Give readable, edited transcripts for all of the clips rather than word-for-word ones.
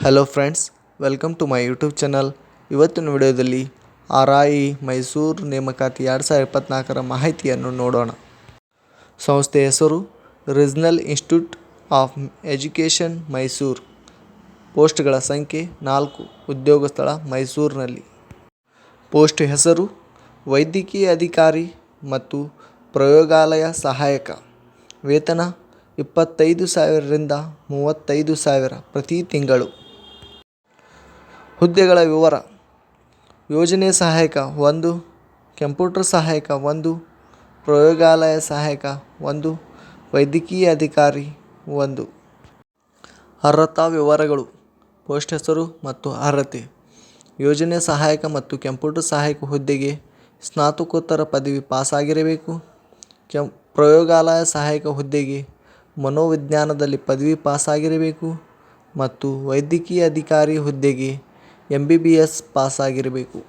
Hello friends, welcome to my YouTube channel. ಇವತ್ತಿನ ವಿಡಿಯೋದಲ್ಲಿ RI Mysuru ನೇಮಕಾತಿ 2024ರ ಮಾಹಿತಿಯನ್ನು ನೋಡೋಣ. ಸಂಸ್ಥೆ ಹೆಸರು regional institute of education Mysuru. ಪೋಸ್ಟ್ಗಳ ಸಂಖ್ಯೆ 4. ಉದ್ಯೋಗ ಸ್ಥಳ ಮೈಸೂರಿನಲ್ಲಿ. ಪೋಸ್ಟ್ ಹೆಸರು ವೈದ್ಯಕೀಯ ಅಧಿಕಾರಿ ಮತ್ತು ಪ್ರಯೋಗಾಲಯ ಸಹಾಯಕ. ವೇತನ 25,000 ರಿಂದ 35,000 ಪ್ರತಿ ತಿಂಗಳು. ಹುದ್ದೆಗಳ ವಿವರ: ಯೋಜನೆ ಸಹಾಯಕ 1, ಕಂಪ್ಯೂಟರ್ ಸಹಾಯಕ 1, ಪ್ರಯೋಗಾಲಯ ಸಹಾಯಕ 1, ವೈದ್ಯಕೀಯ ಅಧಿಕಾರಿ 1. ಅರ್ಹತಾ ವಿವರಗಳು: ಪೋಸ್ಟ್ ಹೆಸರು ಮತ್ತು ಅರ್ಹತೆ. ಯೋಜನೆ ಸಹಾಯಕ ಮತ್ತು ಕಂಪ್ಯೂಟರ್ ಸಹಾಯಕ ಹುದ್ದೆಗೆ ಸ್ನಾತಕೋತ್ತರ ಪದವಿ ಪಾಸಾಗಿರಬೇಕು. ಪ್ರಯೋಗಾಲಯ ಸಹಾಯಕ ಹುದ್ದೆಗೆ ಮನೋವಿಜ್ಞಾನದಲ್ಲಿ ಪದವಿ ಪಾಸಾಗಿರಬೇಕು ಮತ್ತು ವೈದ್ಯಕೀಯ ಅಧಿಕಾರಿ ಹುದ್ದೆಗೆ MBBS ಪಾಸಾಗಿರಬೇಕು.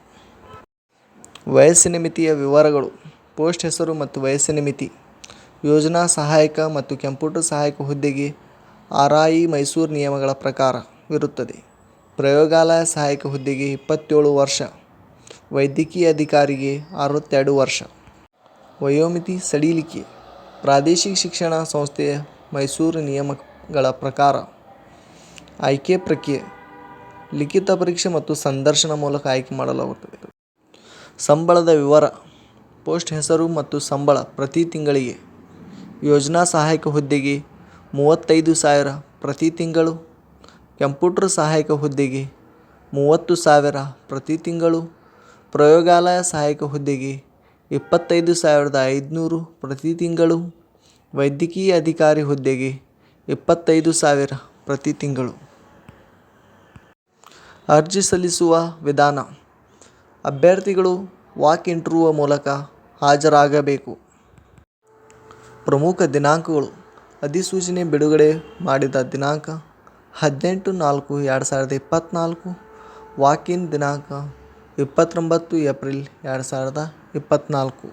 ವಯಸ್ಸಿನ ಮಿತಿಯ ವಿವರಗಳು: ಪೋಸ್ಟ್ ಹೆಸರು ಮತ್ತು ವಯಸ್ಸಿನ ಮಿತಿ. ಯೋಜನಾ ಸಹಾಯಕ ಮತ್ತು ಕಂಪ್ಯೂಟರ್ ಸಹಾಯಕ ಹುದ್ದೆಗೆ RI ಮೈಸೂರು ನಿಯಮಗಳ ಪ್ರಕಾರವಿರುತ್ತದೆ. ಪ್ರಯೋಗಾಲಯ ಸಹಾಯಕ ಹುದ್ದೆಗೆ 27 ವರ್ಷ, ವೈದ್ಯಕೀಯ ಅಧಿಕಾರಿಗೆ 62 ವರ್ಷ. ವಯೋಮಿತಿ ಸಡಿಲಿಕೆ: ಪ್ರಾದೇಶಿಕ ಶಿಕ್ಷಣ ಸಂಸ್ಥೆಯ ಮೈಸೂರು ನಿಯಮಗಳ ಪ್ರಕಾರ. ಆಯ್ಕೆ ಪ್ರಕ್ರಿಯೆ: ಲಿಖಿತ ಪರೀಕ್ಷೆ ಮತ್ತು ಸಂದರ್ಶನ ಮೂಲಕ ಆಯ್ಕೆ ಮಾಡಲಾಗುತ್ತದೆ. ಸಂಬಳದ ವಿವರ: ಪೋಸ್ಟ್ ಹೆಸರು ಮತ್ತು ಸಂಬಳ ಪ್ರತಿ ತಿಂಗಳಿಗೆ. ಯೋಜನಾ ಸಹಾಯಕ ಹುದ್ದೆಗೆ 35,000 ಪ್ರತಿ ತಿಂಗಳು. ಕಂಪ್ಯೂಟರ್ ಸಹಾಯಕ ಹುದ್ದೆಗೆ 30,000 ಪ್ರತಿ ತಿಂಗಳು. ಪ್ರಯೋಗಾಲಯ ಸಹಾಯಕ ಹುದ್ದೆಗೆ 25,500 ಪ್ರತಿ ತಿಂಗಳು. ವೈದ್ಯಕೀಯ ಅಧಿಕಾರಿ ಹುದ್ದೆಗೆ 25,000 ಪ್ರತಿ ತಿಂಗಳು. ಅರ್ಜಿ ಸಲ್ಲಿಸುವ ವಿಧಾನ: ಅಭ್ಯರ್ಥಿಗಳು ವಾಕ್ ಇಂಟರ್ವ್ಯೂ ಮೂಲಕ ಹಾಜರಾಗಬೇಕು. ಪ್ರಮುಖ ದಿನಾಂಕಗಳು: ಅಧಿಸೂಚನೆ ಬಿಡುಗಡೆ ಮಾಡಿದ ದಿನಾಂಕ 18/4/2024. ವಾಕ್ ಇನ್ ದಿನಾಂಕ 29 ಏಪ್ರಿಲ್ 2024.